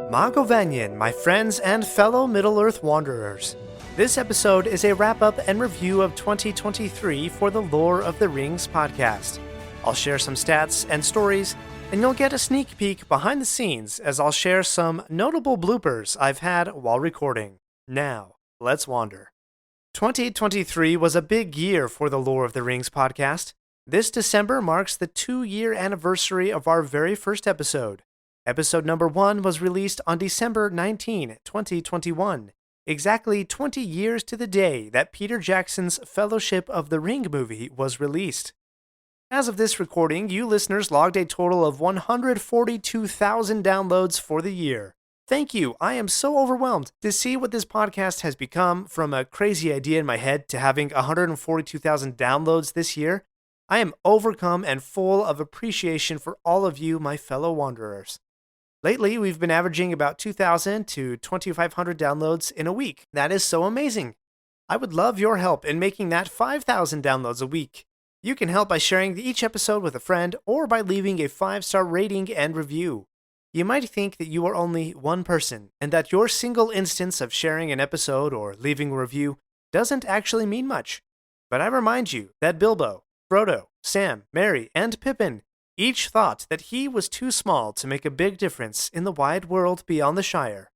Magovanyan, my friends and fellow Middle-earth wanderers. This episode is a wrap-up and review of 2023 for the Lore of the Rings podcast. I'll share some stats and stories, and you'll get a sneak peek behind the scenes as I'll share some notable bloopers I've had while recording. Now, let's wander. 2023 was a big year for the Lore of the Rings podcast. This December marks the 2-year anniversary of our very first episode. Episode number 1 was released on December 19, 2021, exactly 20 years to the day that Peter Jackson's Fellowship of the Ring movie was released. As of this recording, you listeners logged a total of 142,000 downloads for the year. Thank you. I am so overwhelmed to see what this podcast has become from a crazy idea in my head to having 142,000 downloads this year. I am overcome and full of appreciation for all of you, my fellow wanderers. Lately, we've been averaging about 2,000 to 2,500 downloads in a week. That is so amazing. I would love your help in making that 5,000 downloads a week. You can help by sharing each episode with a friend or by leaving a 5-star rating and review. You might think that you are only one person and that your single instance of sharing an episode or leaving a review doesn't actually mean much. But I remind you that Bilbo, Frodo, Sam, Merry, and Pippin each thought that he was too small to make a big difference in the wide world beyond the Shire.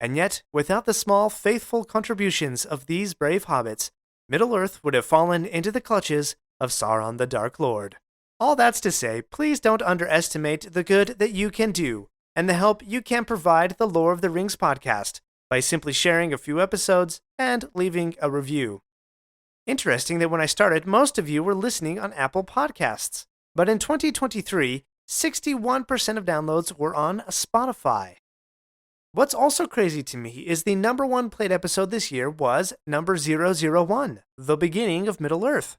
And yet, without the small, faithful contributions of these brave hobbits, Middle-earth would have fallen into the clutches of Sauron the Dark Lord. All that's to say, please don't underestimate the good that you can do and the help you can provide the Lore of the Rings podcast by simply sharing a few episodes and leaving a review. Interesting that when I started, most of you were listening on Apple Podcasts. But in 2023, 61% of downloads were on Spotify. What's also crazy to me is the number 1 played episode this year was number 001, The Beginning of Middle-earth.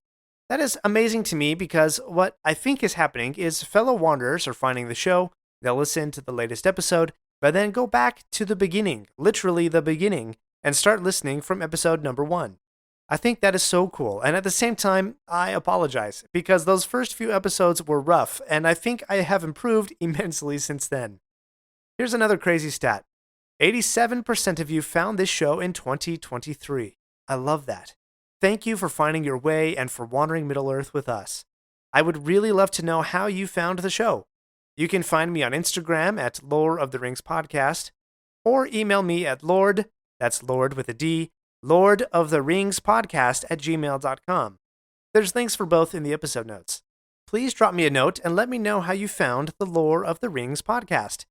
That is amazing to me because what I think is happening is fellow wanderers are finding the show, they'll listen to the latest episode, but then go back to the beginning, literally the beginning, and start listening from episode number 1. I think that is so cool, and at the same time, I apologize, because those first few episodes were rough, and I think I have improved immensely since then. Here's another crazy stat. 87% of you found this show in 2023. I love that. Thank you for finding your way and for wandering Middle-earth with us. I would really love to know how you found the show. You can find me on Instagram at Lore of the Rings Podcast, or email me at Lord, that's Lord with a D, Lord of the Rings Podcast at gmail.com. There's links for both in the episode notes. Please drop me a note and let me know how you found the Lore of the Rings podcast.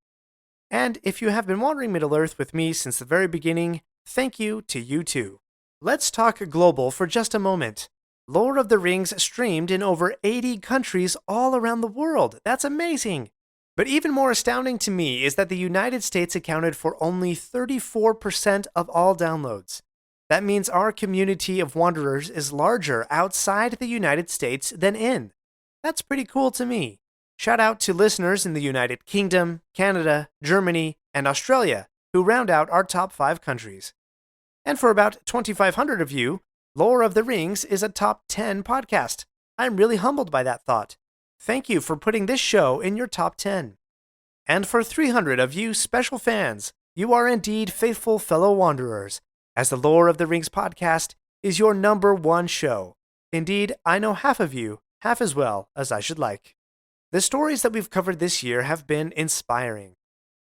And if you have been wandering Middle-earth with me since the very beginning, thank you to you too. Let's talk global for just a moment. Lore of the Rings streamed in over 80 countries all around the world. That's amazing! But even more astounding to me is that the United States accounted for only 34% of all downloads. That means our community of wanderers is larger outside the United States than in. That's pretty cool to me. Shout out to listeners in the United Kingdom, Canada, Germany, and Australia, who round out our top 5 countries. And for about 2,500 of you, Lore of the Rings is a top 10 podcast. I'm really humbled by that thought. Thank you for putting this show in your top 10. And for 300 of you special fans, you are indeed faithful fellow wanderers, as the Lore of the Rings podcast is your number 1 show. Indeed, I know half of you, half as well as I should like. The stories that we've covered this year have been inspiring.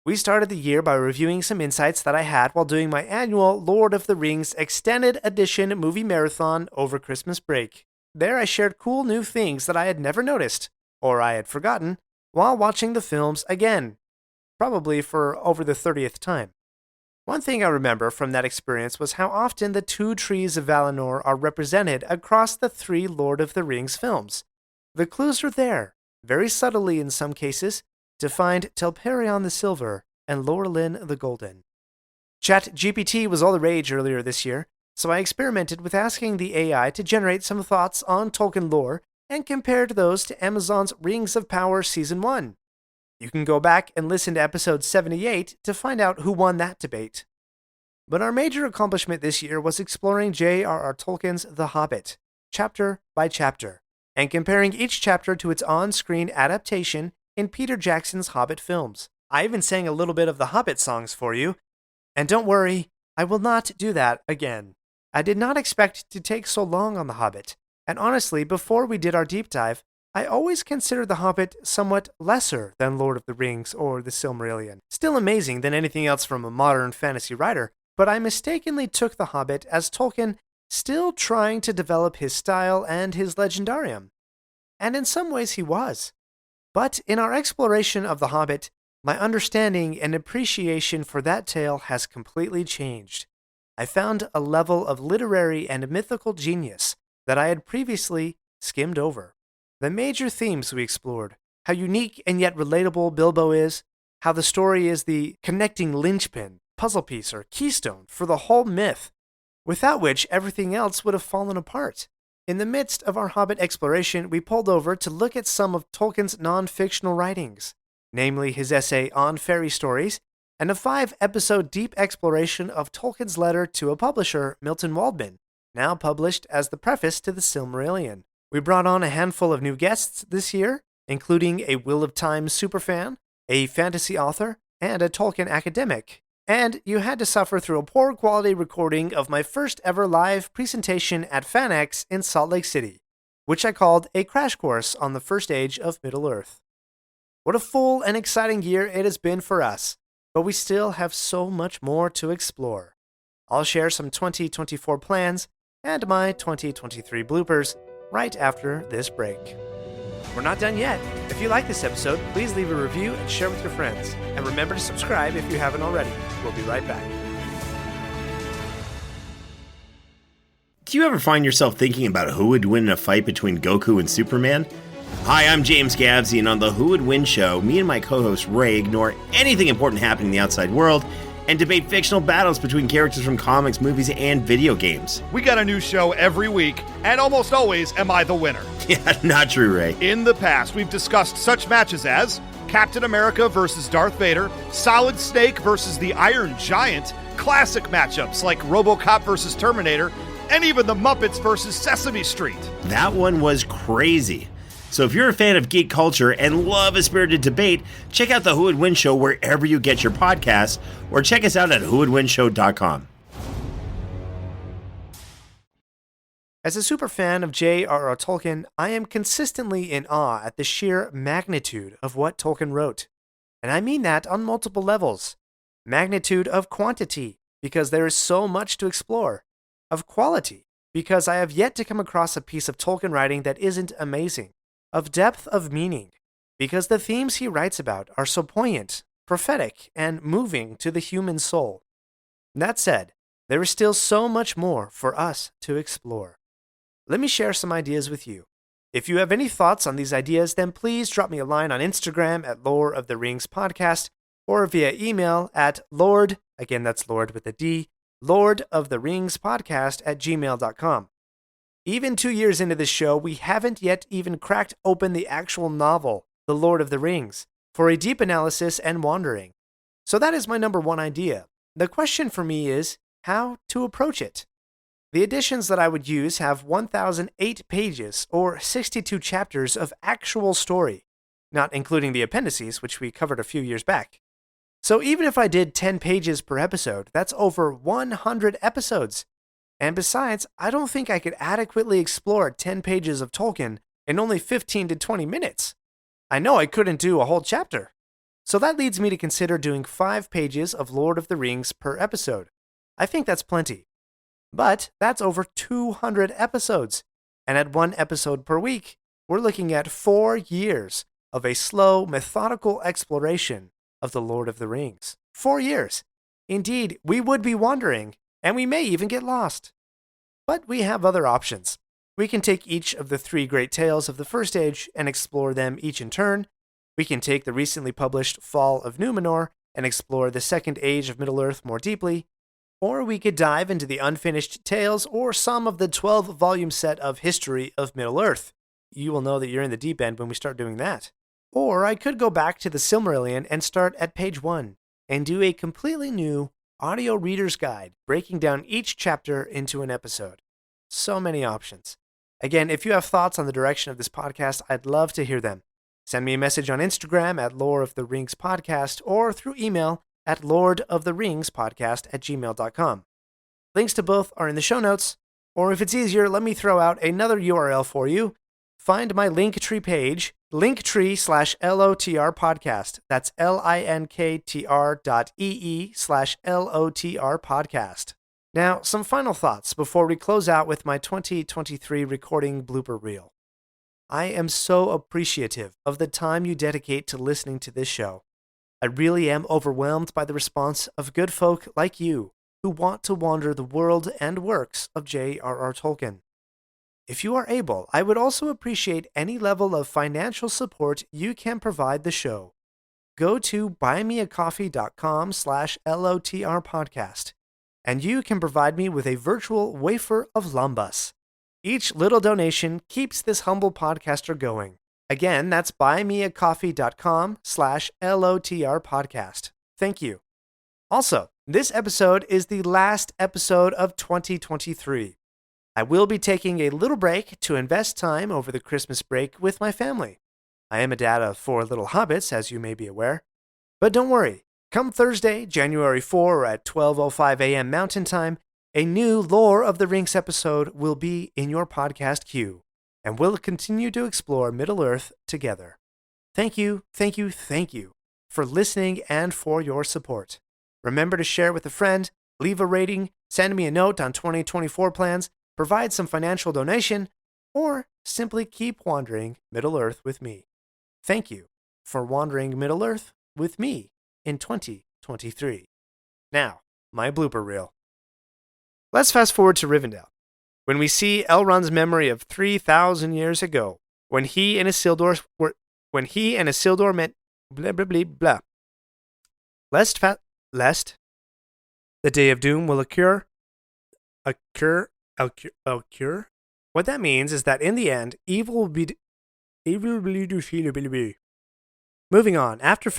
We started the year by reviewing some insights that I had while doing my annual Lord of the Rings Extended Edition movie marathon over Christmas break. There I shared cool new things that I had never noticed, or I had forgotten, while watching the films again, probably for over the 30th time. One thing I remember from that experience was how often the 2 trees of Valinor are represented across the 3 Lord of the Rings films. The clues are there, very subtly in some cases, to find Telperion the Silver and Lorelin the Golden. ChatGPT was all the rage earlier this year, so I experimented with asking the AI to generate some thoughts on Tolkien lore and compared those to Amazon's Rings of Power Season 1. You can go back and listen to episode 78 to find out who won that debate. But our major accomplishment this year was exploring J.R.R. Tolkien's The Hobbit, chapter by chapter, and comparing each chapter to its on-screen adaptation in Peter Jackson's Hobbit films. I even sang a little bit of the Hobbit songs for you. And don't worry, I will not do that again. I did not expect to take so long on The Hobbit, and honestly, before we did our deep dive, I always considered The Hobbit somewhat lesser than Lord of the Rings or The Silmarillion. Still amazing than anything else from a modern fantasy writer, but I mistakenly took The Hobbit as Tolkien still trying to develop his style and his legendarium. And in some ways he was. But in our exploration of The Hobbit, my understanding and appreciation for that tale has completely changed. I found a level of literary and mythical genius that I had previously skimmed over. The major themes we explored, how unique and yet relatable Bilbo is, how the story is the connecting linchpin, puzzle piece, or keystone for the whole myth, without which everything else would have fallen apart. In the midst of our Hobbit exploration, we pulled over to look at some of Tolkien's non-fictional writings, namely his essay on fairy stories, and a 5-episode deep exploration of Tolkien's letter to a publisher, Milton Waldman, now published as the preface to the Silmarillion. We brought on a handful of new guests this year, including a Wheel of Time superfan, a fantasy author, and a Tolkien academic. And you had to suffer through a poor quality recording of my first ever live presentation at FanX in Salt Lake City, which I called a crash course on the first age of Middle-earth. What a full and exciting year it has been for us, but we still have so much more to explore. I'll share some 2024 plans and my 2023 bloopers right after this break. We're not done yet. If you like this episode, please leave a review and share with your friends. And remember to subscribe if you haven't already. We'll be right back. Do you ever find yourself thinking about who would win in a fight between Goku and Superman? Hi, I'm James Gavsey, and on the Who Would Win show, me and my co-host Ray ignore anything important happening in the outside world and debate fictional battles between characters from comics, movies, and video games. We got a new show every week, and almost always am I the winner. Yeah, not true, Ray. In the past, we've discussed such matches as Captain America versus Darth Vader, Solid Snake versus the Iron Giant, classic matchups like RoboCop versus Terminator, and even the Muppets versus Sesame Street. That one was crazy. So if you're a fan of geek culture and love a spirited debate, check out the Who Would Win show wherever you get your podcasts, or check us out at whowouldwinshow.com. As a super fan of J.R.R. Tolkien, I am consistently in awe at the sheer magnitude of what Tolkien wrote. And I mean that on multiple levels. Magnitude of quantity, because there is so much to explore. Of quality, because I have yet to come across a piece of Tolkien writing that isn't amazing. Of depth of meaning, because the themes he writes about are so poignant, prophetic, and moving to the human soul. That said, there is still so much more for us to explore. Let me share some ideas with you. If you have any thoughts on these ideas, then please drop me a line on Instagram at Lore of the Rings Podcast, or via email at Lord, again that's Lord with a D, Lord of the Rings Podcast at gmail.com. Even 2 years into this show, we haven't yet even cracked open the actual novel, The Lord of the Rings, for a deep analysis and wandering. So that is my number one idea. The question for me is how to approach it. The editions that I would use have 1,008 pages, or 62 chapters of actual story, not including the appendices, which we covered a few years back. So even if I did 10 pages per episode, that's over 100 episodes. And besides, I don't think I could adequately explore 10 pages of Tolkien in only 15 to 20 minutes. I know I couldn't do a whole chapter. So that leads me to consider doing 5 pages of Lord of the Rings per episode. I think that's plenty. But that's over 200 episodes. And at 1 episode per week, we're looking at 4 years of a slow, methodical exploration of the Lord of the Rings. 4 years. Indeed, we would be wandering. And we may even get lost. But we have other options. We can take each of the 3 great tales of the First Age and explore them each in turn. We can take the recently published Fall of Numenor and explore the Second Age of Middle-earth more deeply. Or we could dive into the unfinished tales or some of the 12-volume set of History of Middle-earth. You will know that you're in the deep end when we start doing that. Or I could go back to the Silmarillion and start at page 1 and do a completely new audio reader's guide, breaking down each chapter into an episode. So many options. Again, if you have thoughts on the direction of this podcast, I'd love to hear them. Send me a message on Instagram at Lore of the Rings Podcast or through email at lordoftheringspodcast@gmail.com. Links to both are in the show notes, or if it's easier, let me throw out another URL for you. Find my Linktree page, linktree/LOTR podcast. That's linktr.ee/LOTR podcast. Now, some final thoughts before we close out with my 2023 recording blooper reel. I am so appreciative of the time you dedicate to listening to this show. I really am overwhelmed by the response of good folk like you who want to wander the world and works of J.R.R. Tolkien. If you are able, I would also appreciate any level of financial support you can provide the show. Go to buymeacoffee.com/LOTR podcast, and you can provide me with a virtual wafer of lambas. Each little donation keeps this humble podcaster going. Again, that's buymeacoffee.com/LOTR podcast. Thank you. Also, this episode is the last episode of 2023. I will be taking a little break to invest time over the Christmas break with my family. I am a dad of 4 little hobbits, as you may be aware. But don't worry, come Thursday, January 4 at 12:05 a.m. Mountain Time, a new Lore of the Rings episode will be in your podcast queue, and we'll continue to explore Middle-earth together. Thank you for listening and for your support. Remember to share with a friend, leave a rating, send me a note on 2024 plans, provide some financial donation, or simply keep wandering Middle-earth with me. Thank you for wandering Middle-earth with me in 2023. Now, my blooper reel. Let's fast forward to Rivendell, when we see Elrond's memory of 3,000 years ago, when he and Isildur met blah blah blah blah. Lest the day of doom will occur. What that means is that in the end, evil will be. Moving on, after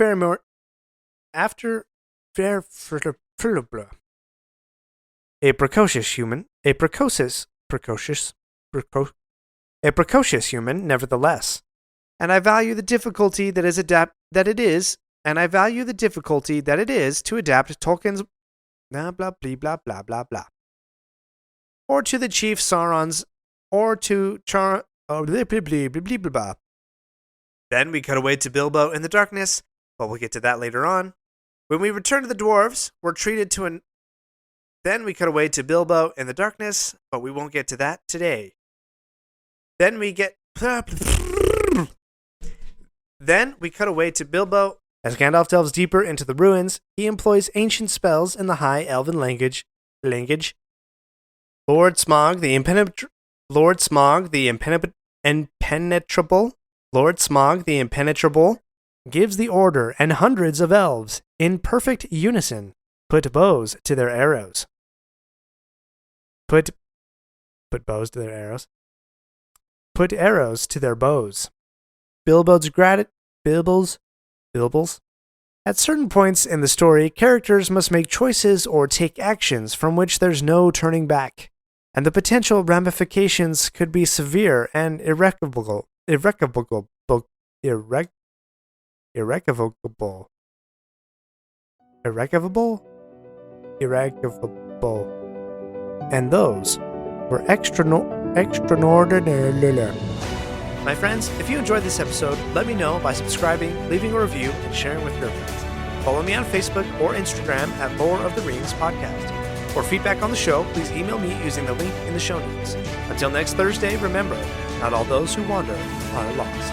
a precocious human, nevertheless, and I value the difficulty that it is to adapt Tolkien's blah blah blah blah blah blah blah, or to the chief Sauron's, or to blah blah blah blah blah. Then we cut away to Bilbo in the darkness, but we'll get to that later on. When we return to the dwarves, we're treated to an. Then we cut away to Bilbo in the darkness, but we won't get to that today. Then we cut away to Bilbo. As Gandalf delves deeper into the ruins, he employs ancient spells in the High Elven language. Lord Smog the Impenetrable gives the order, and hundreds of elves, in perfect unison, put bows to their arrows. Put arrows to their bows. Bilbo's. At certain points in the story, characters must make choices or take actions from which there's no turning back, and the potential ramifications could be severe and irrevocable. And those were extraordinary. My friends, if you enjoyed this episode, let me know by subscribing, leaving a review, and sharing with your friends. Follow me on Facebook or Instagram at Lore of the Rings Podcast. For feedback on the show, please email me using the link in the show notes. Until next Thursday, remember, not all those who wander are lost.